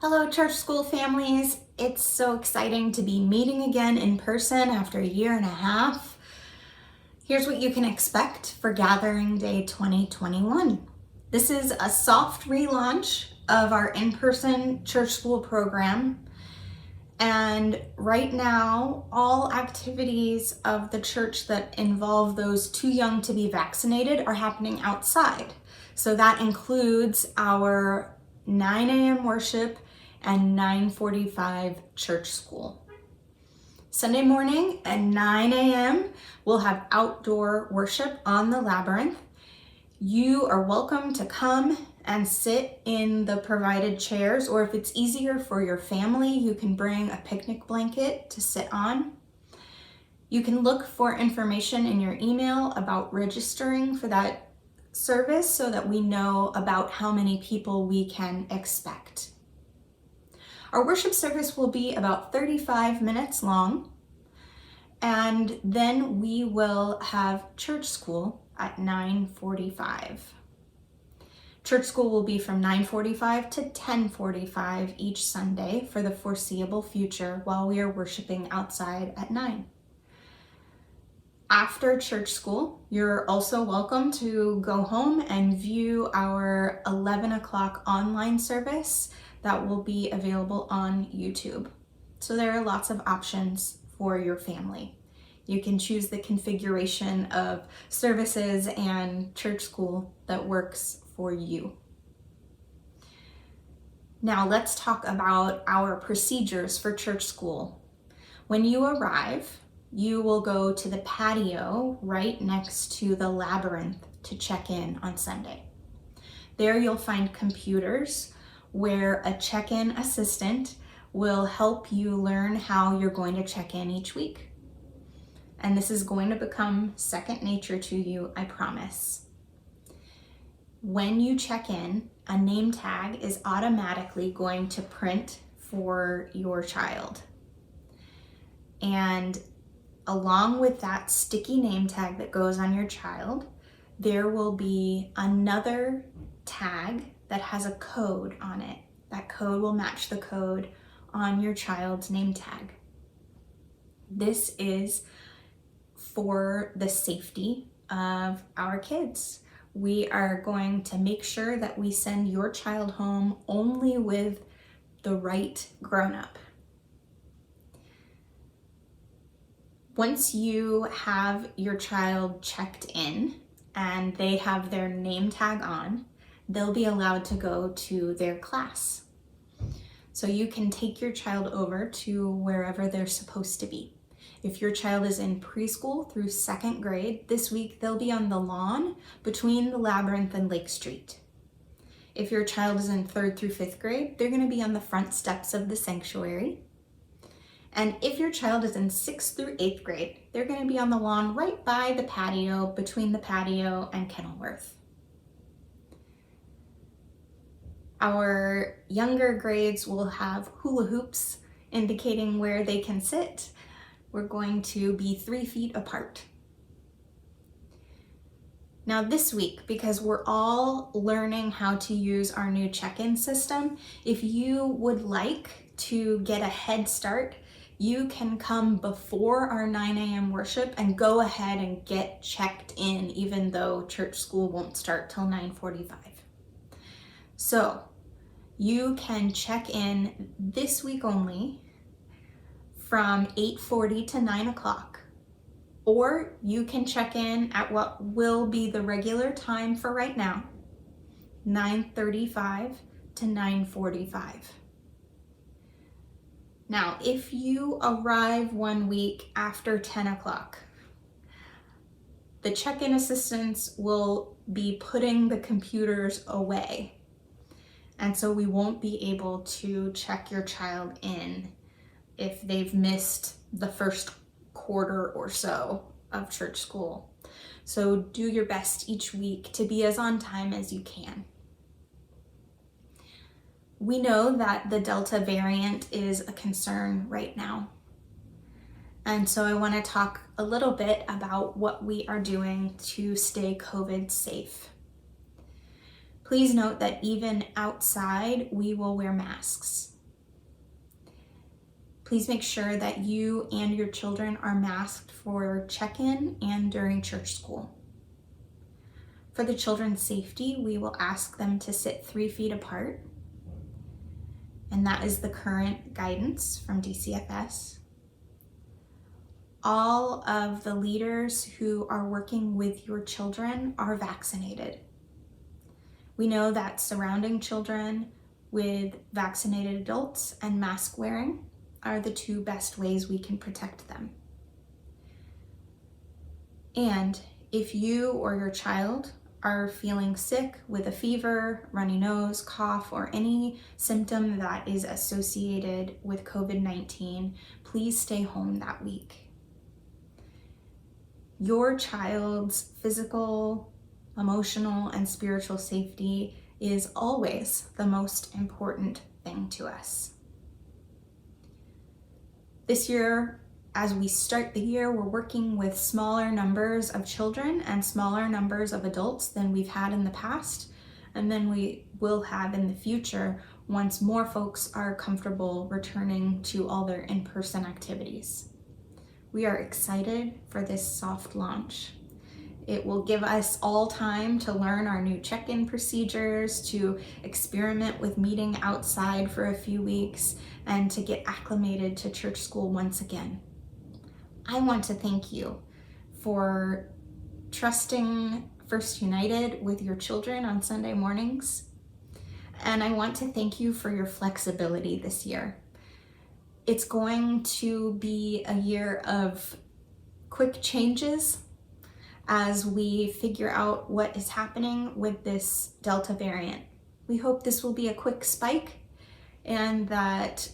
Hello, church school families. It's so exciting to be meeting again in person after a year and a half. Here's what you can expect for Gathering Day 2021. This is a soft relaunch of our in-person church school program. And right now, all activities of the church that involve those too young to be vaccinated are happening outside. So that includes our 9 a.m. worship and 9:45 church school. Sunday morning at 9 a.m. we'll have outdoor worship on the labyrinth. You are welcome to come and sit in the provided chairs, or if it's easier for your family, you can bring a picnic blanket to sit on. You can look for information in your email about registering for that service so that we know about how many people we can expect. Our worship service will be about 35 minutes long, and then we will have church school at 9:45. Church school will be from 9:45 to 10:45 each Sunday for the foreseeable future while we are worshiping outside at 9. After church school, you're also welcome to go home and view our 11 o'clock online service that will be available on YouTube. So there are lots of options for your family. You can choose the configuration of services and church school that works for you. Now let's talk about our procedures for church school. When you arrive, you will go to the patio right next to the labyrinth to check in on Sunday. There you'll find computers where a check-in assistant will help you learn how you're going to check in each week. And this is going to become second nature to you, I promise. When you check in, a name tag is automatically going to print for your child. And along with that sticky name tag that goes on your child, there will be another tag that has a code on it. That code will match the code on your child's name tag. This is for the safety of our kids. We are going to make sure that we send your child home only with the right grown-up. Once you have your child checked in and they have their name tag on, they'll be allowed to go to their class. So you can take your child over to wherever they're supposed to be. If your child is in preschool through second grade, this week they'll be on the lawn between the labyrinth and Lake Street. If your child is in third through fifth grade, they're going to be on the front steps of the sanctuary. And if your child is in sixth through eighth grade, they're going to be on the lawn right by the patio, between the patio and Kenilworth. Our younger grades will have hula hoops indicating where they can sit. We're going to be 3 feet apart. Now this week, because we're all learning how to use our new check-in system, if you would like to get a head start, you can come before our 9 a.m. worship and go ahead and get checked in, even though church school won't start till 9:45. So you can check in this week only from 8:40 to 9 o'clock, or you can check in at what will be the regular time for right now, 9:35 to 9:45. Now, if you arrive one week after 10 o'clock, the check-in assistants will be putting the computers away. And so we won't be able to check your child in if they've missed the first quarter or so of church school. So do your best each week to be as on time as you can. We know that the Delta variant is a concern right now. And so I want to talk a little bit about what we are doing to stay COVID safe. Please note that even outside, we will wear masks. Please make sure that you and your children are masked for check-in and during church school. For the children's safety, we will ask them to sit 3 feet apart, and that is the current guidance from DCFS. All of the leaders who are working with your children are vaccinated. We know that surrounding children with vaccinated adults and mask wearing are the 2 best ways we can protect them. And if you or your child are feeling sick with a fever, runny nose, cough, or any symptom that is associated with COVID-19, please stay home that week. Your child's physical, emotional, and spiritual safety is always the most important thing to us. This year, as we start the year, we're working with smaller numbers of children and smaller numbers of adults than we've had in the past, and then we will have in the future once more folks are comfortable returning to all their in-person activities. We are excited for this soft launch. It will give us all time to learn our new check-in procedures, to experiment with meeting outside for a few weeks, and to get acclimated to church school once again. I want to thank you for trusting First United with your children on Sunday mornings. And I want to thank you for your flexibility this year. It's going to be a year of quick changes as we figure out what is happening with this Delta variant. We hope this will be a quick spike and that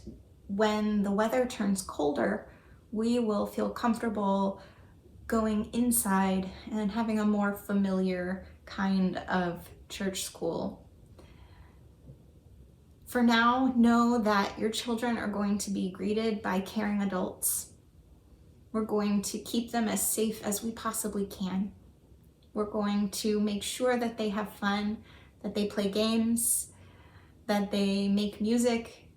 when the weather turns colder, we will feel comfortable going inside and having a more familiar kind of church school. For now, know that your children are going to be greeted by caring adults. We're going to keep them as safe as we possibly can. We're going to make sure that they have fun, that they play games, that they make music,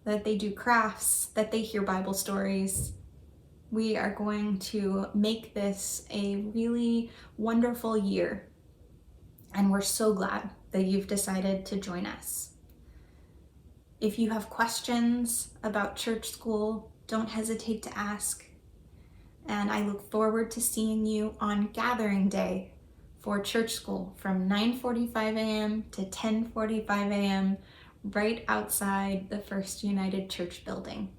that they do crafts, that they hear Bible stories. We are going to make this a really wonderful year, and we're so glad that you've decided to join us. If you have questions about church school, don't hesitate to ask. And I look forward to seeing you on Gathering Day for church school from 9:45 a.m. to 10:45 a.m. right outside the First United Church building.